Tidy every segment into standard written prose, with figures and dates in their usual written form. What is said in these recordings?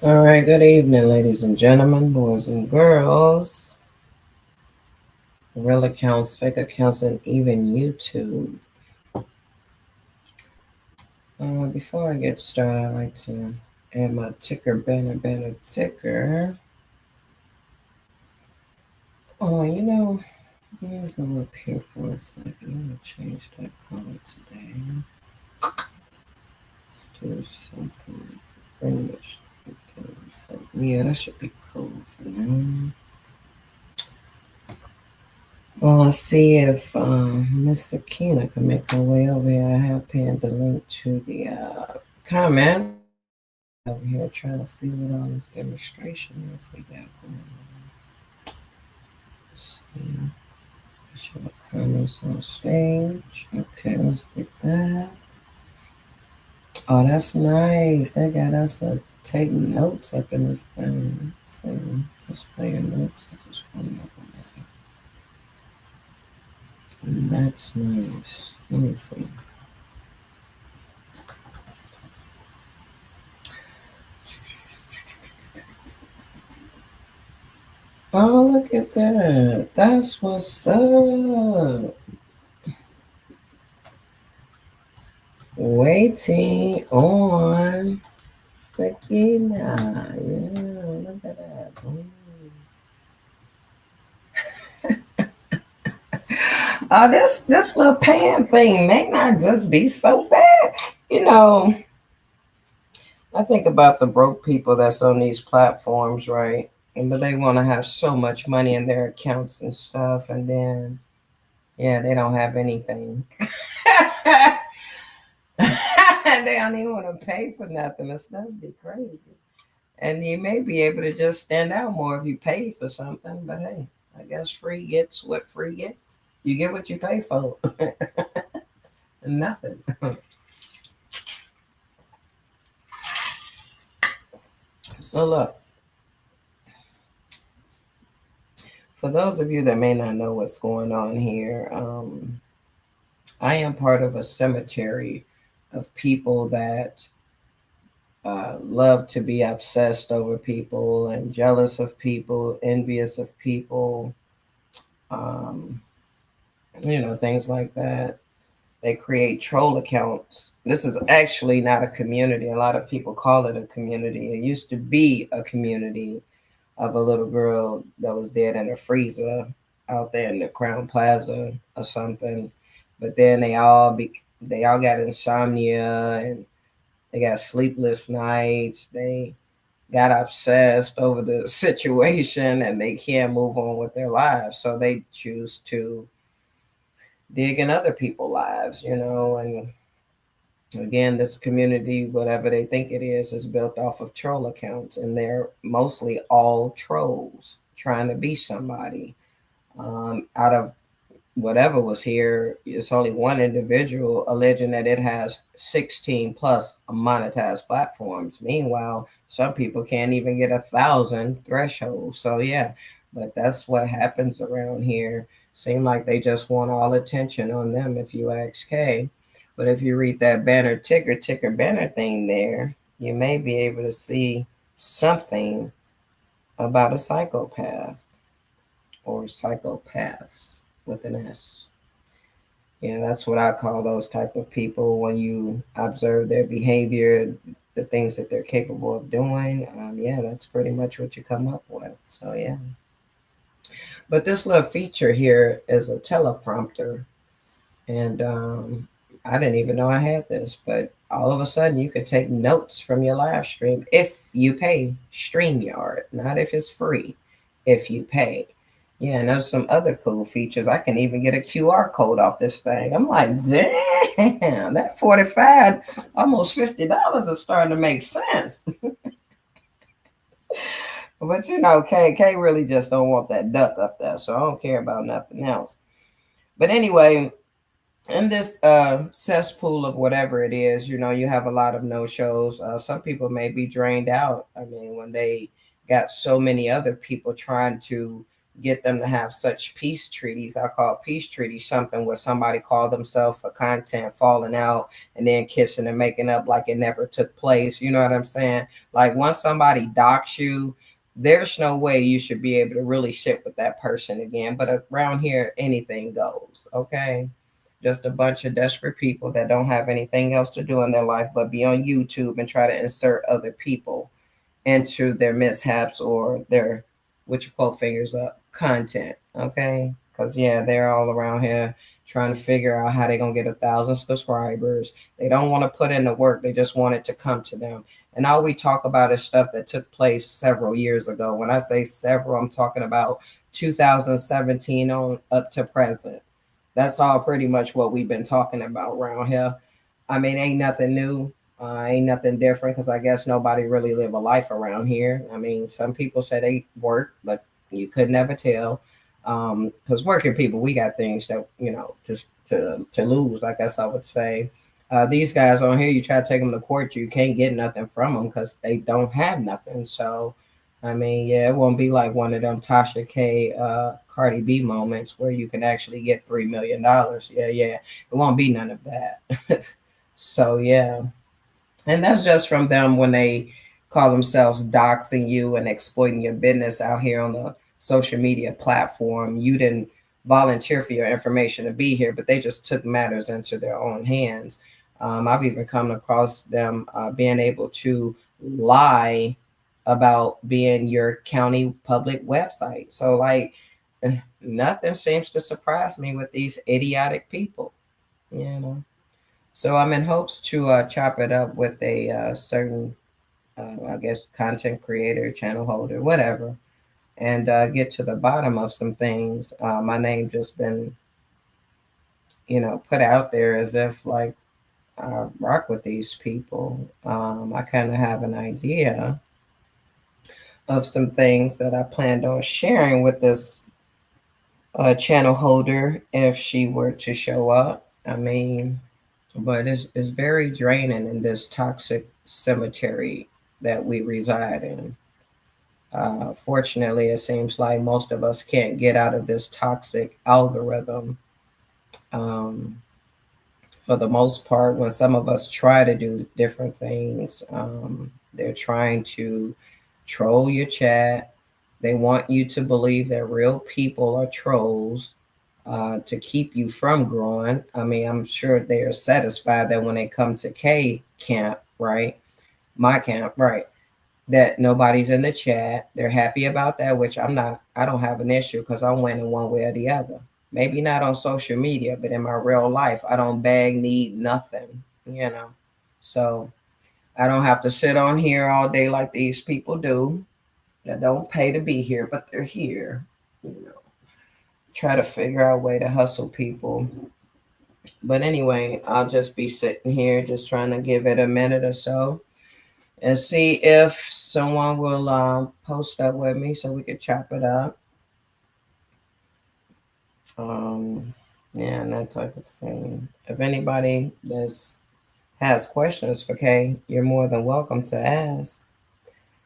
All right, good evening, ladies and gentlemen, boys and girls, real accounts, fake accounts, and even YouTube. Before I get started, I'd like to add my ticker, banner, ticker. Oh, let me go up here for a second. I'm going to change that color today. Let's do something. Bring this. So, yeah, that should be cool for now. Well, let's see if Miss Sakina can make her way over here. I have pinned the link to the comments. Over here trying to see what all this demonstration is we got going on. Let's see. Show the comments on stage. Okay, let's get that. Oh, that's nice. They got us taking notes up in this thing. Let's see. Let's play your notes. I just want to That's nice. Let me see. Oh, look at that. That's what's up. Waiting on Sakina. Yeah, look at that. Oh, this little pan thing may not just be so bad. You know, I think about the broke people that's on these platforms, right? But they want to have so much money in their accounts and stuff, and then yeah, they don't have anything. They don't even want to pay for nothing. This stuff be crazy. And you may be able to just stand out more if you pay for something. But hey, I guess free gets what free gets. You get what you pay for. Nothing. So look, for those of you that may not know what's going on here, I am part of a cemetery of people that love to be obsessed over people and jealous of people, envious of people, um, things like that. They create troll accounts. This is actually not a community. A lot of people call it a community. It used to be a community of a little girl that was dead in a freezer out there in the Crown Plaza or something. But then they all got insomnia and they got sleepless nights. They got obsessed over the situation and they can't move on with their lives. So they choose to dig in other people's lives, and again, this community, whatever they think it is built off of troll accounts, and they're mostly all trolls trying to be somebody. Out of whatever was here, it's only one individual alleging that it has 16 plus monetized platforms. Meanwhile, some people can't even get 1,000 threshold. So yeah, but that's what happens around here. Seem like they just want all attention on them, if you ask Kay. But if you read that banner ticker banner thing there, you may be able to see something about a psychopath or psychopaths with an S. Yeah, that's what I call those type of people when you observe their behavior, the things that they're capable of doing. Yeah, that's pretty much what you come up with. So yeah. But this little feature here is a teleprompter, and I didn't even know I had this, but all of a sudden you could take notes from your live stream if you pay StreamYard, not if it's free, if you pay. Yeah, and there's some other cool features. I can even get a QR code off this thing. I'm like, damn, that 45, almost $50 is starting to make sense. But K really just don't want that duck up there, so I don't care about nothing else. But anyway, in this cesspool of whatever it is, you have a lot of no shows. Some people may be drained out. I mean, when they got so many other people trying to get them to have such peace treaties. I call peace treaties something where somebody called themselves for content, falling out, and then kissing and making up like it never took place. You know what I'm saying? Like once somebody docks you, there's no way you should be able to really sit with that person again. But around here, anything goes. Okay. Just a bunch of desperate people that don't have anything else to do in their life but be on YouTube and try to insert other people into their mishaps or their, what you quote fingers up, content. Okay. Because, yeah, they're all around here trying to figure out how they're going to get 1,000 subscribers. They don't want to put in the work, they just want it to come to them. And all we talk about is stuff that took place several years ago. When I say several, I'm talking about 2017 on up to present. That's all pretty much what we've been talking about around here. I mean, ain't nothing new. Ain't nothing different because I guess nobody really live a life around here. I mean, some people say they work, but you could never tell. Because working people, we got things that just to lose. I guess I would say. These guys on here, you try to take them to court, you can't get nothing from them because they don't have nothing. So, I mean, yeah, it won't be like one of them Tasha K, Cardi B moments where you can actually get $3 million. Yeah, yeah, it won't be none of that. So yeah. And that's just from them when they call themselves doxing you and exploiting your business out here on the social media platform. You didn't volunteer for your information to be here, but they just took matters into their own hands. I've even come across them being able to lie about being your county public website. So, like, nothing seems to surprise me with these idiotic people, you know. So I'm in hopes to chop it up with a certain, I guess, content creator, channel holder, whatever, and get to the bottom of some things. My name just been, put out there as if like I rock with these people. I kind of have an idea of some things that I planned on sharing with this channel holder if she were to show up. I mean, but it's very draining in this toxic cemetery that we reside in. Fortunately, it seems like most of us can't get out of this toxic algorithm. Um, for the most part, when some of us try to do different things, they're trying to troll your chat. They want you to believe that real people are trolls to keep you from growing. I mean, I'm sure they are satisfied that when they come to K camp, right? My camp, right? That nobody's in the chat. They're happy about that, which I'm not. I don't have an issue because I'm winning one way or the other. Maybe not on social media, but in my real life, I don't beg, need nothing. So I don't have to sit on here all day like these people do that don't pay to be here, but they're here. You know, try to figure out a way to hustle people. But anyway, I'll just be sitting here just trying to give it a minute or so and see if someone will post up with me so we could chop it up. Um, yeah, and that type of thing. If anybody has questions for Kay, you're more than welcome to ask.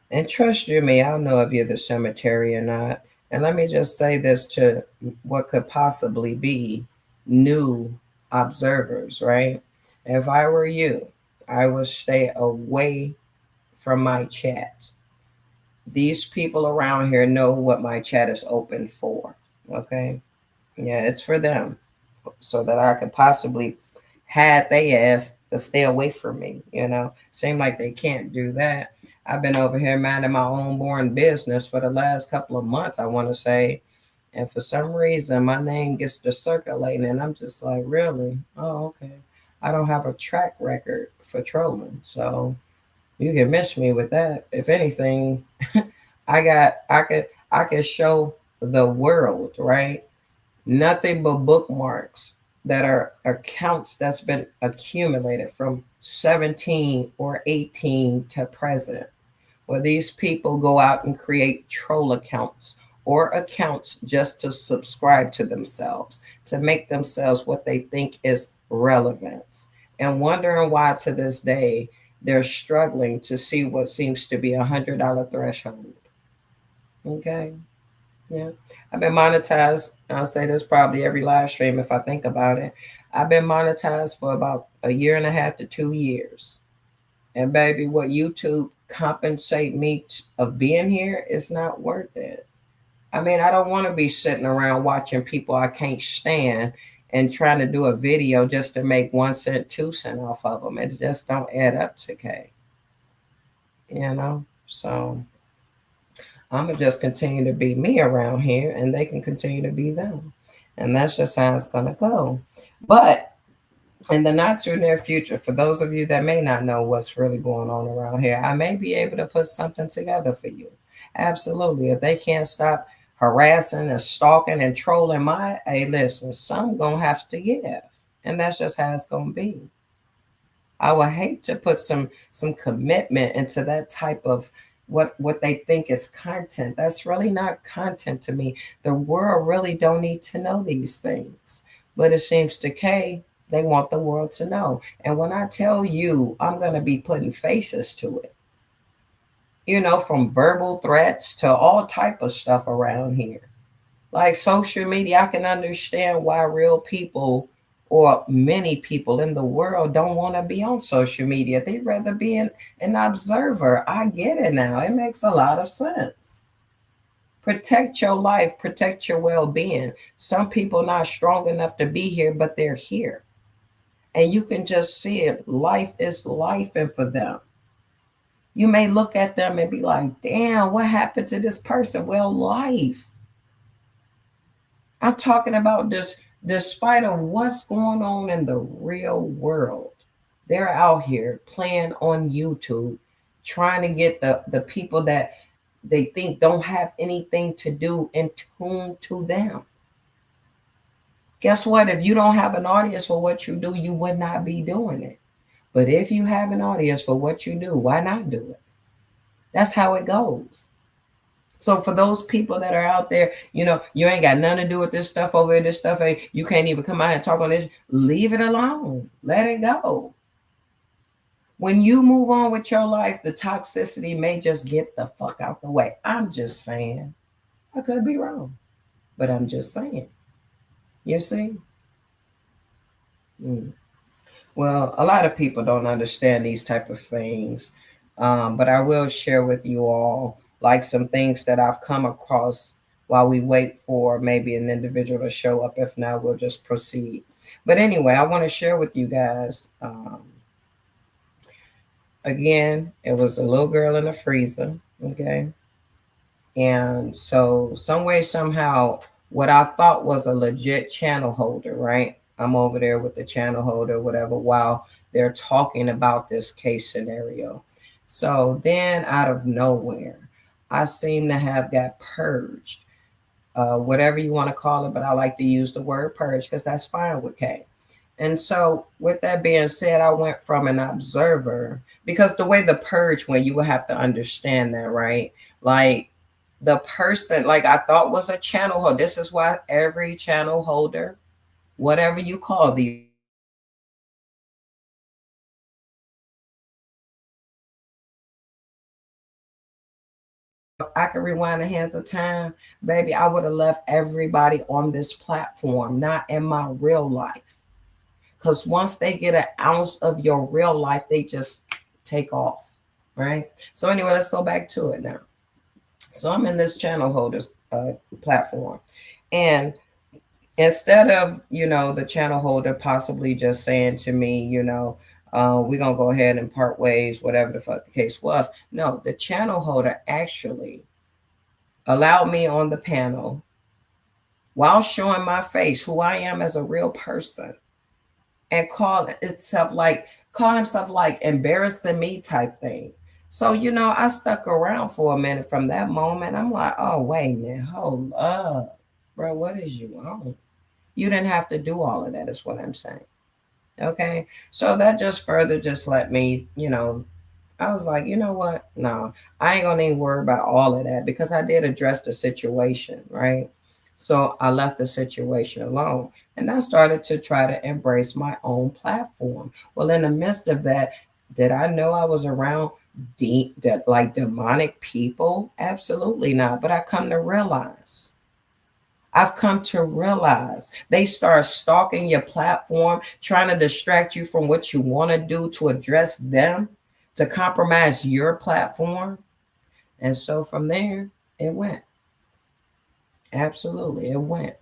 And trust you me, I'll know if you're the cemetery or not. And let me just say this to what could possibly be new observers, right? If I were you, I would stay away from my chat. These people around here know what my chat is open for. Okay. Yeah, it's for them. So that I could possibly had they ass to stay away from me. Seem like they can't do that. I've been over here minding my own born business for the last couple of months, I want to say. And for some reason, my name gets to circulating, and I'm just like, really? Oh, okay. I don't have a track record for trolling, so you can miss me with that. If anything, I could show the world, right? Nothing but bookmarks that are accounts that's been accumulated from 17 or 18 to present, where these people go out and create troll accounts or accounts just to subscribe to themselves, to make themselves what they think is relevant, and wondering why to this day they're struggling to see what seems to be $100 threshold. Okay. Yeah. I've been monetized. I'll say this probably every live stream if I think about it. I've been monetized for about a year and a half to 2 years. And baby, what YouTube compensate me of being here is not worth it. I mean, I don't want to be sitting around watching people I can't stand and trying to do a video just to make 1 cent, 2 cent off of them. It just don't add up to K, you know? So I'm gonna just continue to be me around here and they can continue to be them. And that's just how it's gonna go. But in the not too near future, for those of you that may not know what's really going on around here, I may be able to put something together for you. Absolutely. If they can't stop harassing and stalking and trolling my, hey, listen, some gonna have to give. And that's just how it's gonna be. I would hate to put some commitment into that type of what they think is content. That's really not content to me. The world really don't need to know these things. But it seems to Kay, they want the world to know. And when I tell you I'm gonna be putting faces to it, from verbal threats to all type of stuff around here. Like social media, I can understand why real people or many people in the world don't want to be on social media. They'd rather be an observer. I get it now. It makes a lot of sense. Protect your life, protect your well-being. Some people not strong enough to be here, but they're here. And you can just see it. Life is life and for them. You may look at them and be like, damn, what happened to this person? Well, life. I'm talking about this, despite of what's going on in the real world. They're out here playing on YouTube, trying to get the people that they think don't have anything to do in tune to them. Guess what? If you don't have an audience for what you do, you would not be doing it. But if you have an audience for what you do, why not do it? That's how it goes. So for those people that are out there, you ain't got nothing to do with this stuff over here. This stuff ain't, you can't even come out and talk on this. Leave it alone. Let it go. When you move on with your life, the toxicity may just get the fuck out the way. I'm just saying. I could be wrong, but I'm just saying. You see? Mm. Well, a lot of people don't understand these type of things, but I will share with you all like some things that I've come across while we wait for maybe an individual to show up. If not, we'll just proceed. But anyway, I want to share with you guys. Again, it was a little girl in a freezer. Okay. And so, some way, somehow, what I thought was a legit channel holder, right? I'm over there with the channel holder, whatever, while they're talking about this case scenario. So then, out of nowhere, I seem to have got purged, whatever you want to call it, but I like to use the word purge because that's fine with K. And so, with that being said, I went from an observer because the way the purge went, you would have to understand that, right? Like, the person like I thought was a channel holder. This is why every channel holder, whatever you call these people, every channel holder should be monetized. If I could rewind the hands of time, baby, I would have left everybody on this platform, not in my real life. Because once they get an ounce of your real life, they just take off, right? So anyway, let's go back to it now. So I'm in this channel holders platform, and instead of the channel holder possibly just saying to me, we're gonna go ahead and part ways, whatever the fuck the case was. No, the channel holder actually allowed me on the panel while showing my face, who I am as a real person, and call himself like embarrassing me type thing. So, I stuck around for a minute from that moment. I'm like, oh, wait a minute, hold up. Bro, what is you on? You didn't have to do all of that, is what I'm saying. Okay. So that just further just let me, I was like, you know what? No, I ain't gonna even worry about all of that because I did address the situation, right? So I left the situation alone and I started to try to embrace my own platform. Well, in the midst of that, did I know I was around like demonic people? Absolutely not. But I come to realize I've come to realize they start stalking your platform, trying to distract you from what you want to do to address them, to compromise your platform. And so from there, it went. Absolutely, it went.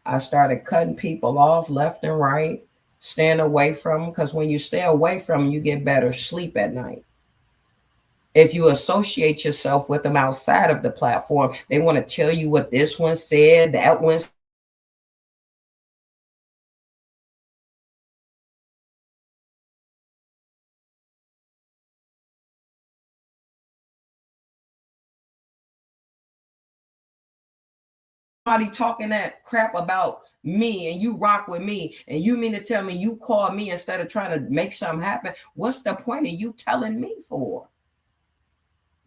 I started cutting people off left and right, staying away from them, because when you stay away from them, you get better sleep at night. If you associate yourself with them outside of the platform, they want to tell you what this one said, that one said, this person said this, somebody talking that crap about you. Somebody talking that crap about me and you rock with me and you mean to tell me you call me instead of trying to make something happen. What's the point of you telling me for?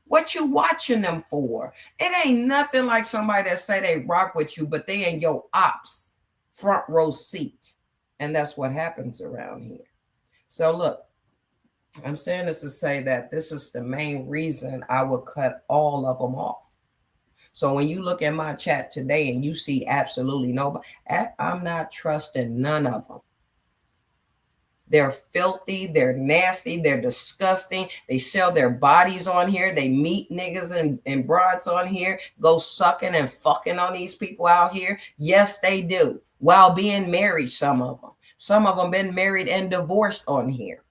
What you watching them for? It ain't nothing like somebody that say they rock with you, but they in your ops front row seat. And that's what happens around here. So look, I'm saying this to say that this is the main reason I would cut all of them off. So when you look at my chat today and you see absolutely nobody, I'm not trusting none of them. They're filthy, they're nasty, they're disgusting. They sell their bodies on here. They meet niggas and broads on here, go sucking and fucking on these people out here. Yes, they do. While being married, some of them. Some of them been married and divorced on here.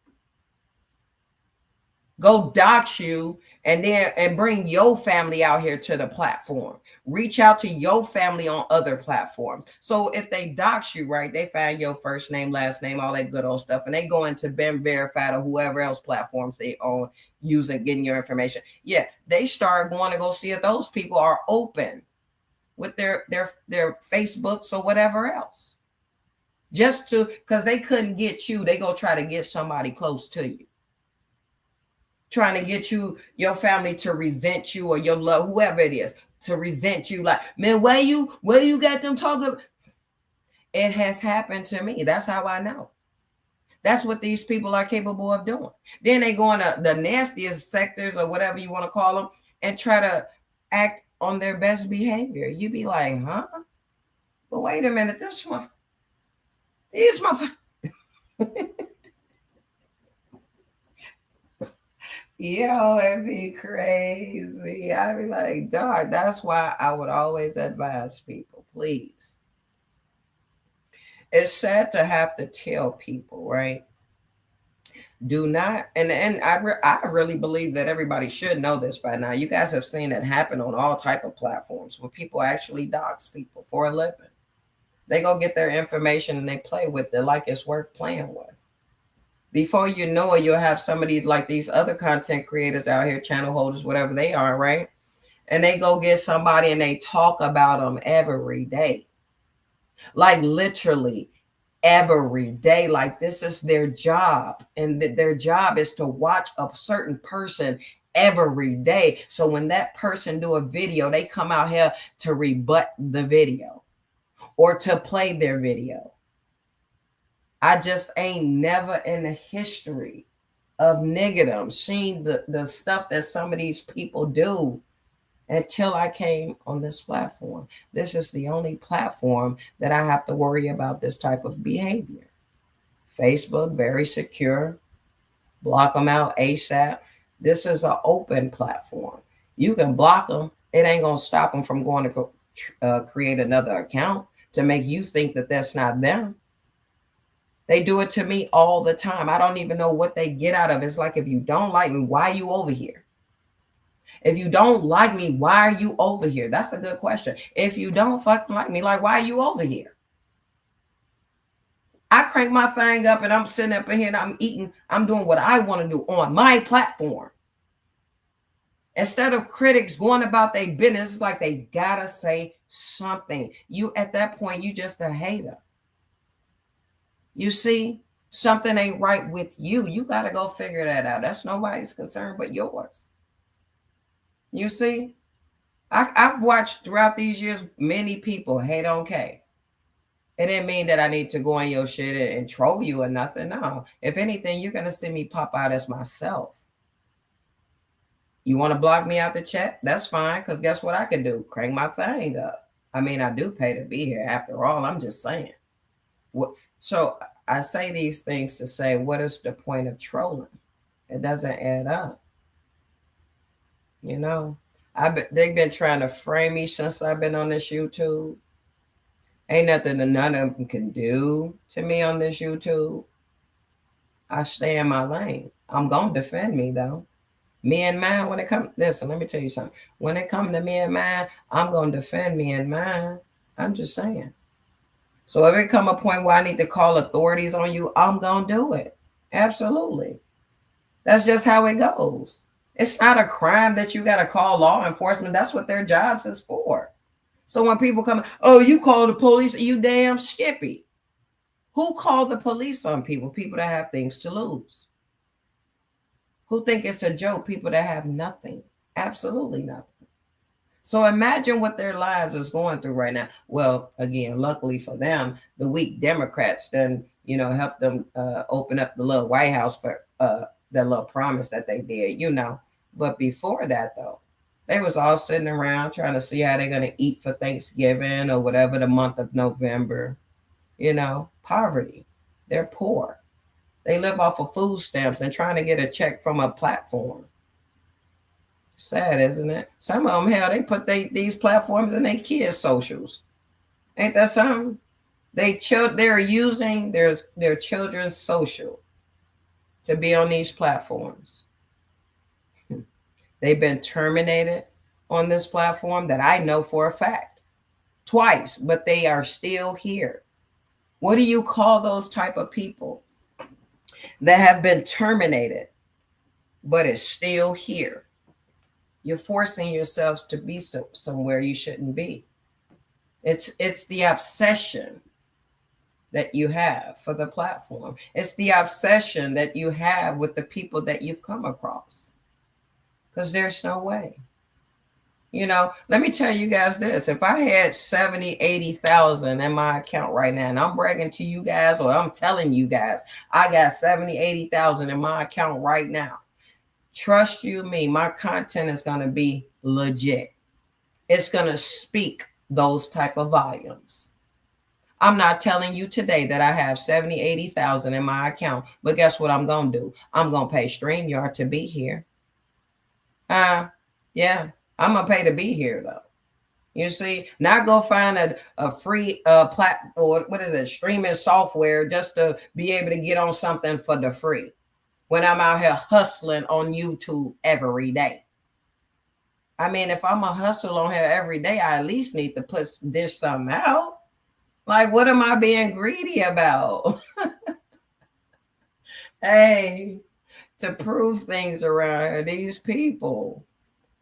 Go dox you and bring your family out here to the platform. Reach out to your family on other platforms. So if they dox you, right, they find your first name, last name, all that good old stuff, and they go into Ben Verified or whoever else platforms they own using getting your information. Yeah, they start going to go see if those people are open with their Facebooks or whatever else. Just to, because they couldn't get you, they go try to get somebody close to you, trying to get you, your family to resent you, or your love, whoever it is, to resent you. Like, man, where you got them talking? It has happened to me. That's how I know. That's what these people are capable of doing. Then they go into the nastiest sectors or whatever you want to call them and try to act on their best behavior. You be like, huh? But wait a minute, these yo, it'd be crazy. I'd be like, dog, that's why I would always advise people, please. It's sad to have to tell people, right? Do not, and I really believe that everybody should know this by now. You guys have seen it happen on all type of platforms where people actually dox people for a living. They go get their information and they play with it like it's worth playing with. Before you know it, you'll have some of these, like these other content creators out here, channel holders, whatever they are, right? And they go get somebody and they talk about them every day. Like literally every day. Like this is their job. And their job is to watch a certain person every day. So when that person do a video, they come out here to rebut the video or to play their video. I just ain't never in the history of niggerdom seen the stuff that some of these people do until I came on this platform. This is the only platform that I have to worry about this type of behavior. Facebook, very secure. Block them out ASAP. This is an open platform. You can block them. It ain't going to stop them from going to create another account to make you think that that's not them. They do it to me all the time. I don't even know what they get out of it. It's like, if you don't like me, why are you over here? If you don't like me, why are you over here? That's a good question. If you don't fucking like me, like, why are you over here? I crank my thing up and I'm sitting up in here and I'm eating. I'm doing what I want to do on my platform. Instead of critics going about their business, it's like they gotta say something. You, at that point, you just a hater. You see, something ain't right with you. You got to go figure that out. That's nobody's concern but yours. You see, I've watched throughout these years many people hate on K. It didn't mean that I need to go on your shit and troll you or nothing. No. If anything, you're going to see me pop out as myself. You want to block me out the chat? That's fine, because guess what I can do? Crank my thing up. I mean, I do pay to be here. After all, I'm just saying. So I say these things to say, what is the point of trolling? It doesn't add up. You know, they've been trying to frame me since I've been on this YouTube. Ain't nothing that none of them can do to me on this YouTube. I stay in my lane. I'm gonna defend me though. Me and mine, when it comes, listen, let me tell you something. When it comes to me and mine, I'm gonna defend me and mine. I'm just saying. So if it come a point where I need to call authorities on you, I'm gonna do it. Absolutely. That's just how it goes. It's not a crime that you got to call law enforcement. That's what their jobs is for. So when people come, oh, you call the police, you damn skippy. Who called the police on people? People that have things to lose. Who think it's a joke? People that have nothing. Absolutely nothing. So imagine what their lives is going through right now. Well, again, luckily for them, the weak Democrats then, helped them open up the little White House for that little promise that they did, But before that, though, they was all sitting around trying to see how they're going to eat for Thanksgiving or whatever the month of November. Poverty. They're poor. They live off of food stamps and trying to get a check from a platform. Sad, isn't it? Some of them, hell, they put these platforms in their kids' socials. Ain't that something? They're using their children's social to be on these platforms. They've been terminated on this platform that I know for a fact. Twice, but they are still here. What do you call those type of people that have been terminated but is still here? You're forcing yourselves to be somewhere you shouldn't be. It's the obsession that you have for the platform. It's the obsession that you have with the people that you've come across. Because there's no way. Let me tell you guys this. If I had 70, 80,000 in my account right now, and I'm bragging to you guys, or I'm telling you guys, I got 70, 80,000 in my account right now. Trust you me, my content is going to be legit. It's going to speak those type of volumes. I'm not telling you today that I have 70, 80,000 in my account, but guess what I'm going to do? I'm going to pay StreamYard to be here. Yeah, I'm going to pay to be here though. You see, not go find a free streaming software just to be able to get on something for the free. When I'm out here hustling on YouTube every day. I mean, if I'm a hustle on here every day, I at least need to dish something out. Like, what am I being greedy about? Hey, to prove things around here, these people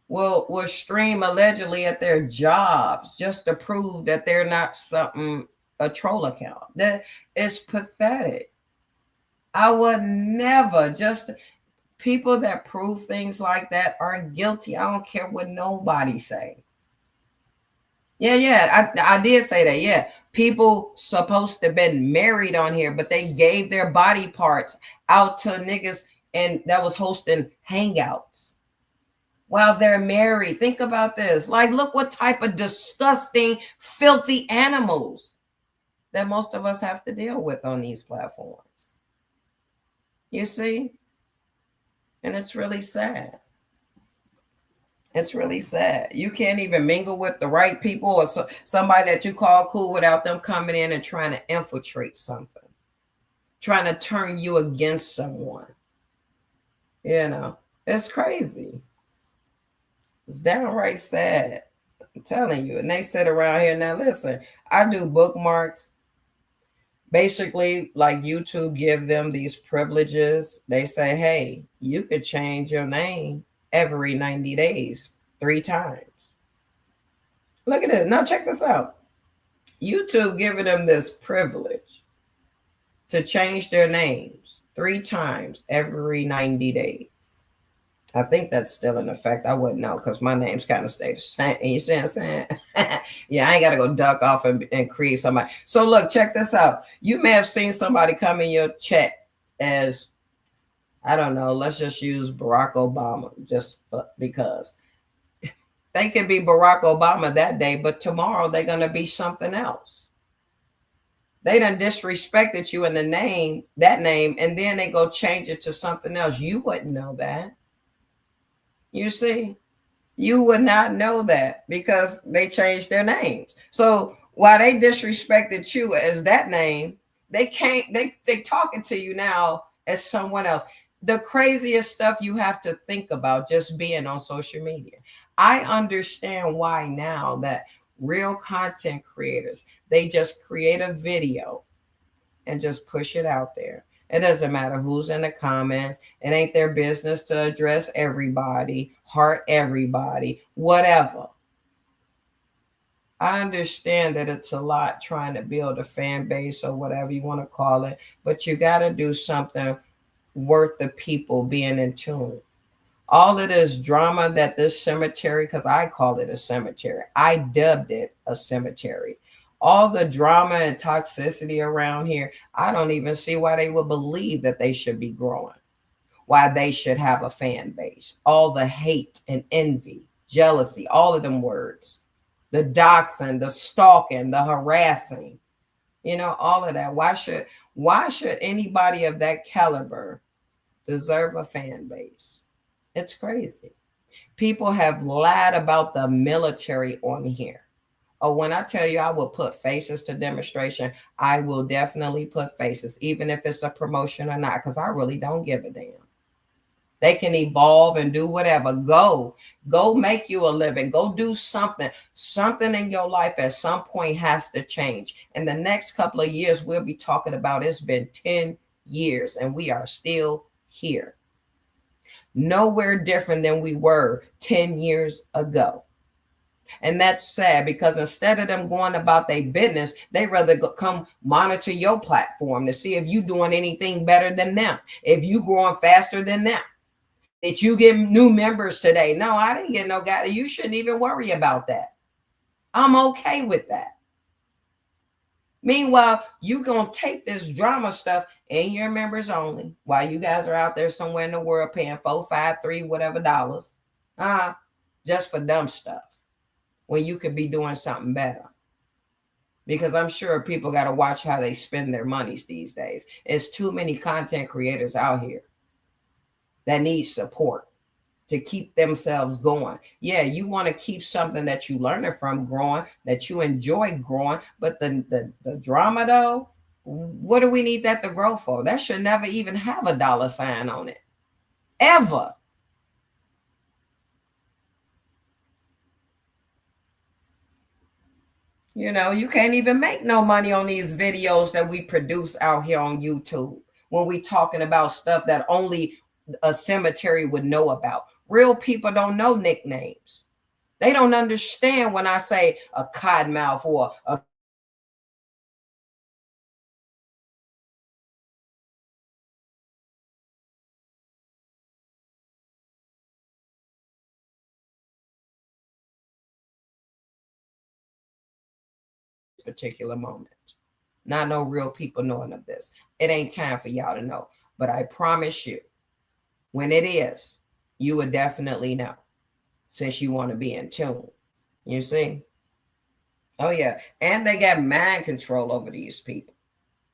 will stream allegedly at their jobs just to prove that they're not a troll account. That is pathetic. I would never. Just people that prove things like that are guilty. I don't care what nobody say. Yeah, I did say that. Yeah, people supposed to have been married on here, but they gave their body parts out to niggas and that was hosting hangouts while they're married. Think about this. Like, look what type of disgusting, filthy animals that most of us have to deal with on these platforms. You see? And it's really sad. It's really sad. You can't even mingle with the right people or somebody that you call cool without them coming in and trying to infiltrate something, trying to turn you against someone. It's crazy. It's downright sad. I'm telling you. And they sit around here. Now, listen, I do bookmarks. Basically, like YouTube give them these privileges. They say, hey, you could change your name every 90 days, 3 times. Look at it. Now check this out. YouTube giving them this privilege to change their names 3 times every 90 days. I think that's still in effect. I wouldn't know because my name's kind of stayed the same. You see what I'm saying? Yeah, I ain't got to go duck off and create somebody. So look, check this out. You may have seen somebody come in your chat as, I don't know, let's just use Barack Obama just because. They could be Barack Obama that day, but tomorrow they're going to be something else. They done disrespected you in the name, that name, and then they go change it to something else. You wouldn't know that. You see, you would not know that because they changed their names. So while they disrespected you as that name, they can't, they talking to you now as someone else. The craziest stuff you have to think about just being on social media. I understand why now that real content creators, they just create a video and just push it out there. It doesn't matter who's in the comments. It ain't their business to address everybody, heart everybody, whatever. I understand that it's a lot trying to build a fan base or whatever you want to call it, but you got to do something worth the people being in tune. All of this drama that this cemetery, because I call it a cemetery, I dubbed it a cemetery. All the drama and toxicity around here, I don't even see why they would believe that they should be growing, why they should have a fan base. All the hate and envy, jealousy, all of them words, the doxing, the stalking, the harassing, all of that. Why should anybody of that caliber deserve a fan base? It's crazy. People have lied about the military on here. Oh, when I tell you I will put faces to demonstration, I will definitely put faces, even if it's a promotion or not, because I really don't give a damn. They can evolve and do whatever. Go make you a living. Go do something. Something in your life at some point has to change. In the next couple of years, we'll be talking about it's been 10 years and we are still here. Nowhere different than we were 10 years ago. And that's sad because instead of them going about their business, they rather come monitor your platform to see if you're doing anything better than them, if you growing faster than them. Did you get new members today? No, I didn't get no guy. You shouldn't even worry about that. I'm okay with that. Meanwhile, you going to take this drama stuff and your members only while you guys are out there somewhere in the world paying $4, $5, $3, whatever dollars, just for dumb stuff when you could be doing something better. Because I'm sure people got to watch how they spend their monies these days. It's too many content creators out here that need support to keep themselves going. Yeah, you want to keep something that you learning from growing, that you enjoy growing, but the drama though, what do we need that to grow for? That should never even have a dollar sign on it, ever. You can't even make no money on these videos that we produce out here on YouTube when we talking about stuff that only a cemetery would know about. Real people don't know nicknames. They don't understand when I say a cottonmouth or a particular moment. Not no real people knowing of this. It ain't time for y'all to know. But I promise you, when it is, you would definitely know since you want to be in tune. You see? Oh, yeah. And they got mind control over these people.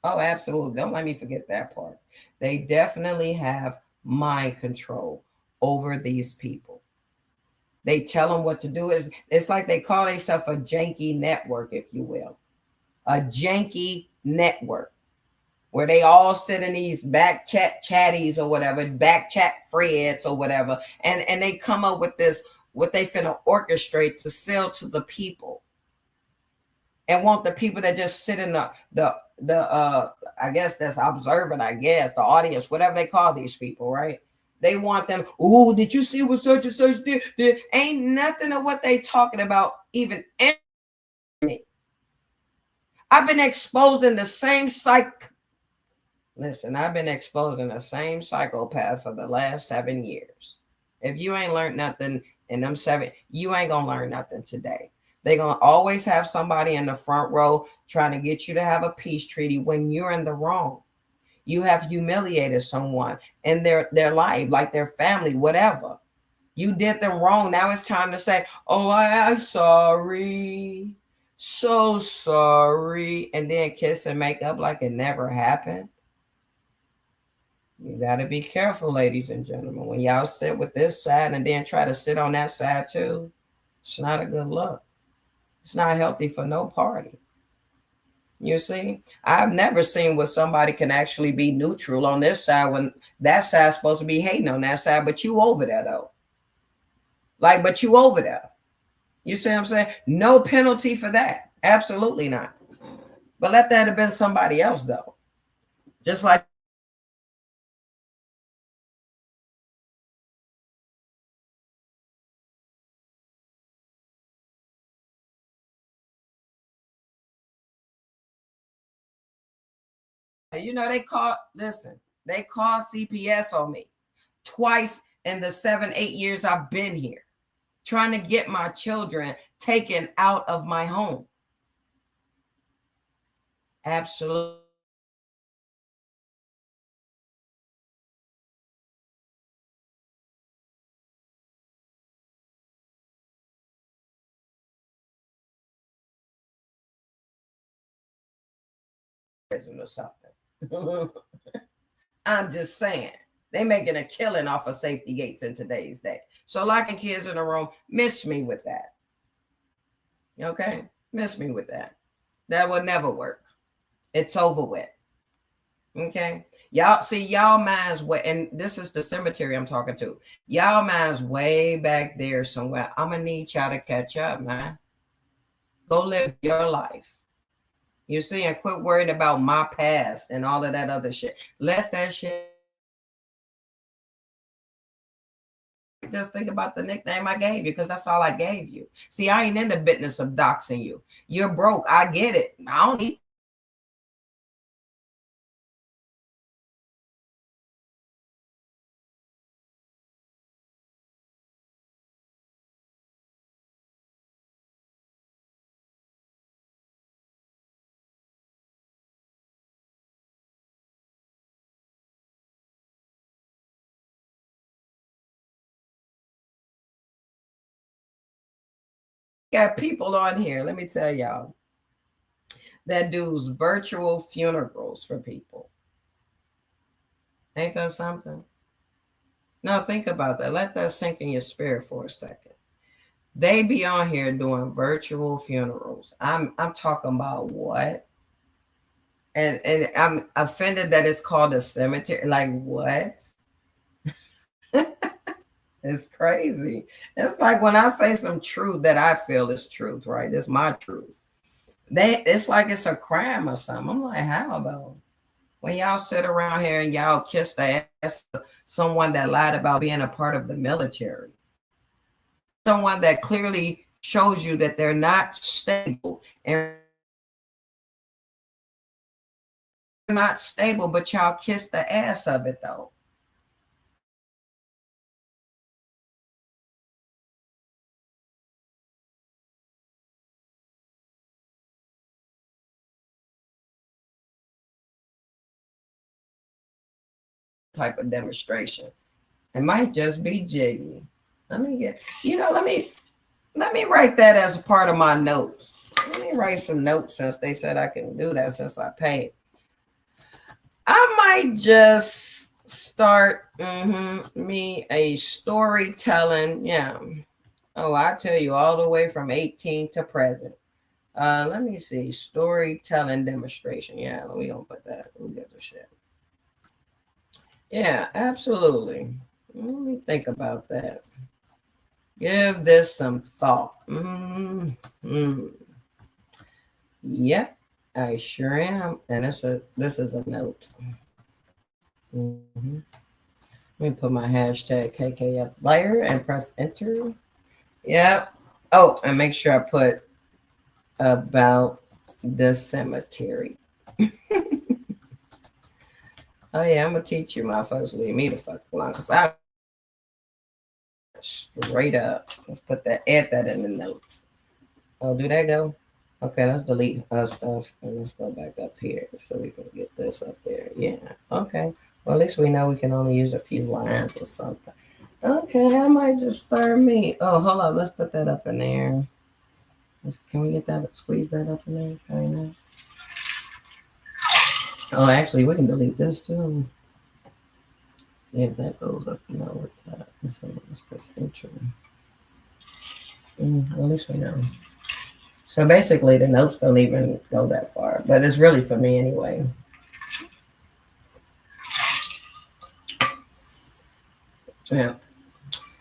Oh, absolutely. Don't let me forget that part. They definitely have mind control over these people. They tell them what to do. It's like they call themselves a janky network, if you will. A janky network where they all sit in these back chat chatties or whatever, back chat Freds or whatever, and they come up with this, what they finna orchestrate to sell to the people, and want the people that just sit in the I guess that's observant, I guess the audience, whatever they call these people, right? They want them. Oh, did you see what such and such did? Ain't nothing of what they talking about even. I've been exposing the same Listen, I've been exposing the same psychopath for the last 7 years. If you ain't learned nothing in them 7, you ain't gonna learn nothing today. They're gonna always have somebody in the front row trying to get you to have a peace treaty when you're in the wrong. You have humiliated someone in their life, like their family, whatever. You did them wrong. Now it's time to say, oh, I'm sorry. So sorry. And then kiss and make up like it never happened. You got to be careful, ladies and gentlemen. When y'all sit with this side and then try to sit on that side too, it's not a good look. It's not healthy for no party. You see, I've never seen where somebody can actually be neutral on this side when that side's supposed to be hating on that side, but you over there though. Like, but you over there. You see what I'm saying? No penalty for that. Absolutely not. But let that have been somebody else though. Just like they called CPS on me twice in the 7-8 years I've been here, trying to get my children taken out of my home. Absolutely. Or something. I'm just saying. They making a killing off of safety gates in today's day. So locking kids in a room, miss me with that. Okay? Miss me with that. That would never work. It's over with. Okay? Y'all see, y'all minds way, and this is the cemetery I'm talking to. Y'all minds way back there somewhere. I'm gonna need y'all to catch up, man. Go live your life. You see, and quit worrying about my past and all of that other shit. Let that shit. Just think about the nickname I gave you because that's all I gave you. See, I ain't in the business of doxing you. You're broke. I get it. I don't need got people on here. Let me tell y'all that does virtual funerals for people. Ain't that something? Now think about that. Let that sink in your spirit for a second. They be on here doing virtual funerals. I'm talking about what? And I'm offended that it's called a cemetery. Like what? It's crazy. It's like when I say some truth that I feel is truth, right? It's my truth. It's like it's a crime or something. I'm like, how though? When y'all sit around here and y'all kiss the ass of someone that lied about being a part of the military, someone that clearly shows you that they're not stable and not stable, but y'all kiss the ass of it though. Type of demonstration. It might just be jiggy. Let me get, let me write that as a part of my notes. Let me write some notes since they said I can do that since I paid. I might just start me a storytelling. Yeah. Oh, I tell you, all the way from 18 to present. Let me see. Storytelling demonstration. Yeah, we gonna put that. Who gives a shit? Yeah, absolutely. Let me think about that. Give this some thought. Yep, I sure am. And this is a note. Let me put my hashtag KKF layer and press enter. Yep. Oh, and make sure I put about the cemetery. Oh yeah, I'm gonna teach you motherfuckers leave me the fuck alone. Cause I straight up. Let's put that, add that in the notes. Oh, do that go? Okay, let's delete stuff and let's go back up here so we can get this up there. Yeah. Okay. Well, at least we know we can only use a few lines or something. Okay, I might just stir me. Oh, hold on. Let's put that up in there. Can we get that? Squeeze that up in there? Kind of. Oh, actually, we can delete this too. See if that goes up in there with that. Let's see. Let's press enter. At least we know. So basically, the notes don't even go that far, but it's really for me anyway. Yeah.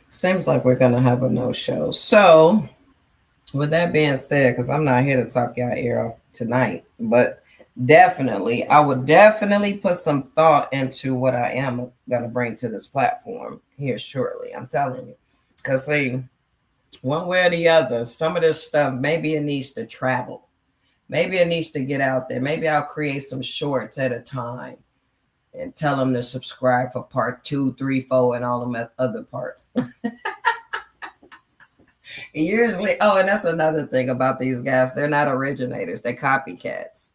Seems like we're gonna have a no show. So, with that being said, because I'm not here to talk y'all ear off tonight, but definitely, I would definitely put some thought into what I am gonna bring to this platform here shortly. I'm telling you, because see, one way or the other, some of this stuff maybe it needs to travel. Maybe it needs to get out there. Maybe I'll create some shorts at a time and tell them to subscribe for part 2, 3, 4, and all them other parts. Usually, oh, and that's another thing about these guys. They're not originators, they're copycats.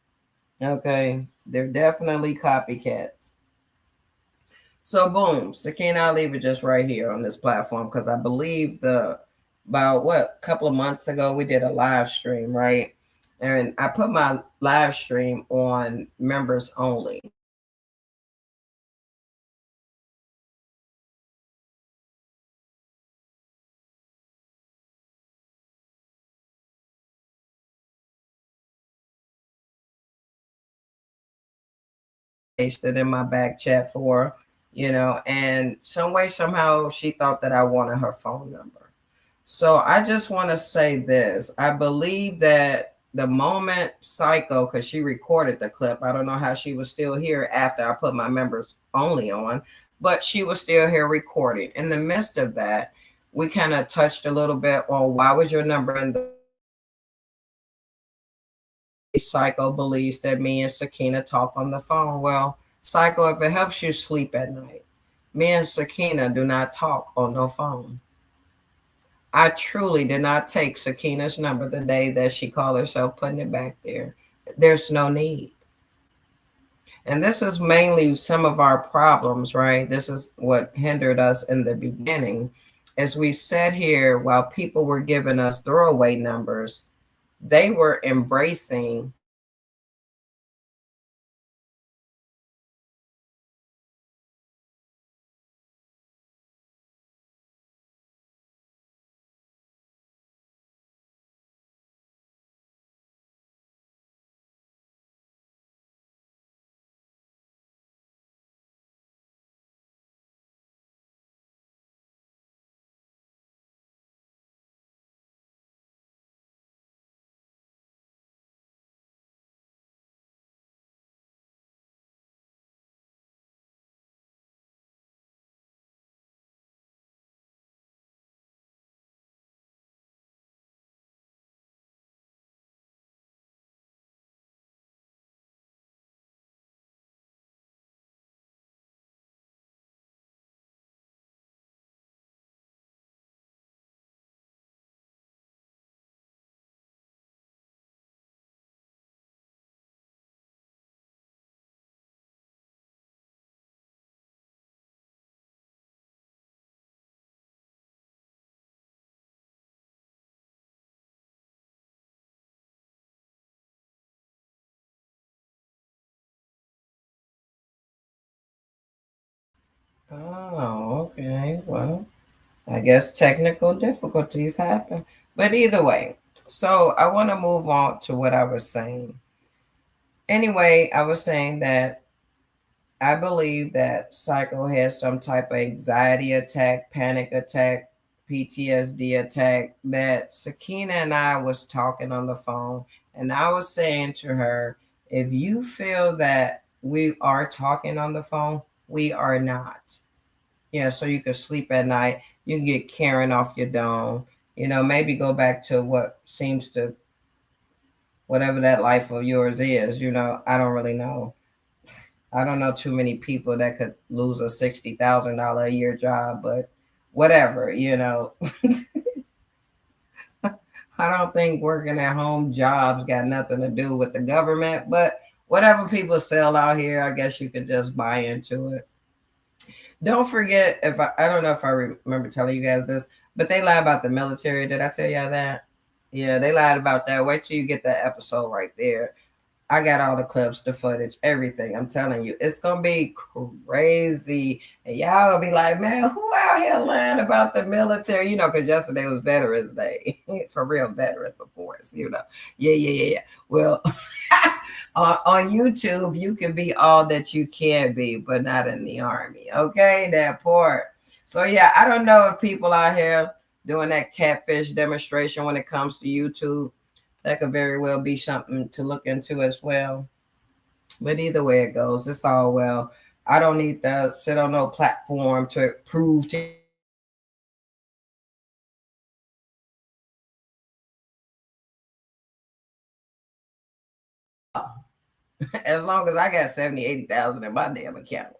Okay. They're definitely copycats. So boom, Sakina, I'll leave it just right here on this platform because I believe about what couple of months ago we did a live stream, right? And I put my live stream on members only. Pasted in my back chat for, and some way, somehow she thought that I wanted her phone number. So I just want to say this. I believe that the moment Psycho, because she recorded the clip, I don't know how she was still here after I put my members only on, but she was still here recording. In the midst of that, we kind of touched a little bit on why was your number in the Psycho believes that me and Sakina talk on the phone. Well, Psycho, if it helps you sleep at night, me and Sakina do not talk on no phone. I truly did not take Sakina's number the day that she called herself putting it back there. There's no need. And this is mainly some of our problems, right? This is what hindered us in the beginning. As we sat here while people were giving us throwaway numbers, they were embracing. Oh, okay. Well, I guess technical difficulties happen. But either way, so I want to move on to what I was saying. Anyway, I was saying that I believe that Psycho has some type of anxiety attack, panic attack, PTSD attack. That Sakina and I was talking on the phone, and I was saying to her, if you feel that we are talking on the phone, we are not. Yeah, so you can sleep at night. You can get Karen off your dome. Maybe go back to what seems to whatever that life of yours is. I don't really know. I don't know too many people that could lose a $60,000 a year job, but whatever. I don't think working at home jobs got nothing to do with the government, but whatever people sell out here, I guess you could just buy into it. Don't forget, if I don't know if I remember telling you guys this, but they lie about the military. Did I tell y'all that? Yeah, they lied about that. Wait till you get that episode right there. I got all the clips, the footage, everything. I'm telling you, it's gonna be crazy. And y'all gonna be like, man, who out here lying about the military? You know, because yesterday was Veterans Day. For real veterans, of course, you know. Yeah. Well, on YouTube, you can be all that you can be, but not in the army. Okay, that part. So yeah, I don't know if people out here doing that catfish demonstration when it comes to YouTube. That could very well be something to look into as well. But either way it goes, it's all well. I don't need to sit on no platform to prove to as long as I got 70, 80,000 in my damn account.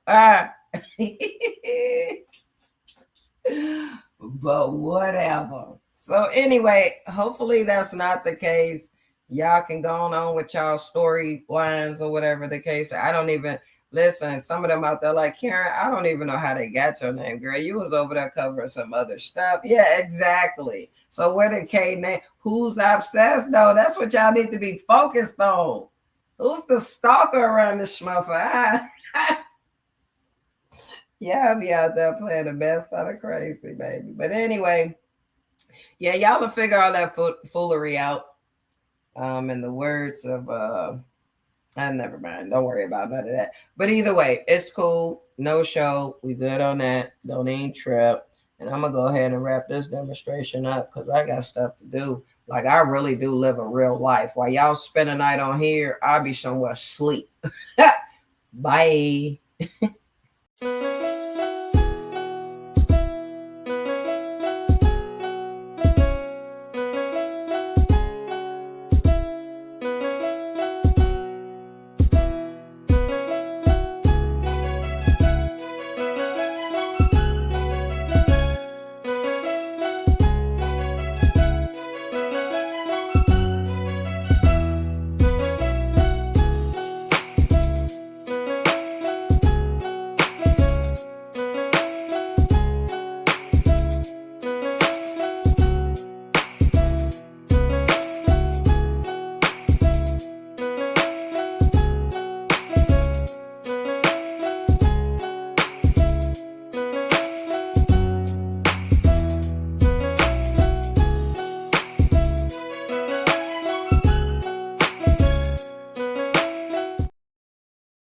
But whatever. So anyway, hopefully that's not the case. Y'all can go on with y'all storylines or whatever the case. I don't even listen. Some of them out there like Karen. I don't even know how they got your name, girl. You was over there covering some other stuff. Yeah, exactly. So where the K name? Who's obsessed though? That's what y'all need to be focused on. Who's the stalker around this schmuffer? Yeah, I'll be out there playing the best out of crazy, baby. But anyway, yeah, y'all will figure all that foolery out. In the words of never mind. Don't worry about none of that. But either way, it's cool. No show. We good on that. Don't even trip. And I'm gonna go ahead and wrap this demonstration up because I got stuff to do. Like I really do live a real life. While y'all spend a night on here, I'll be somewhere asleep. Bye.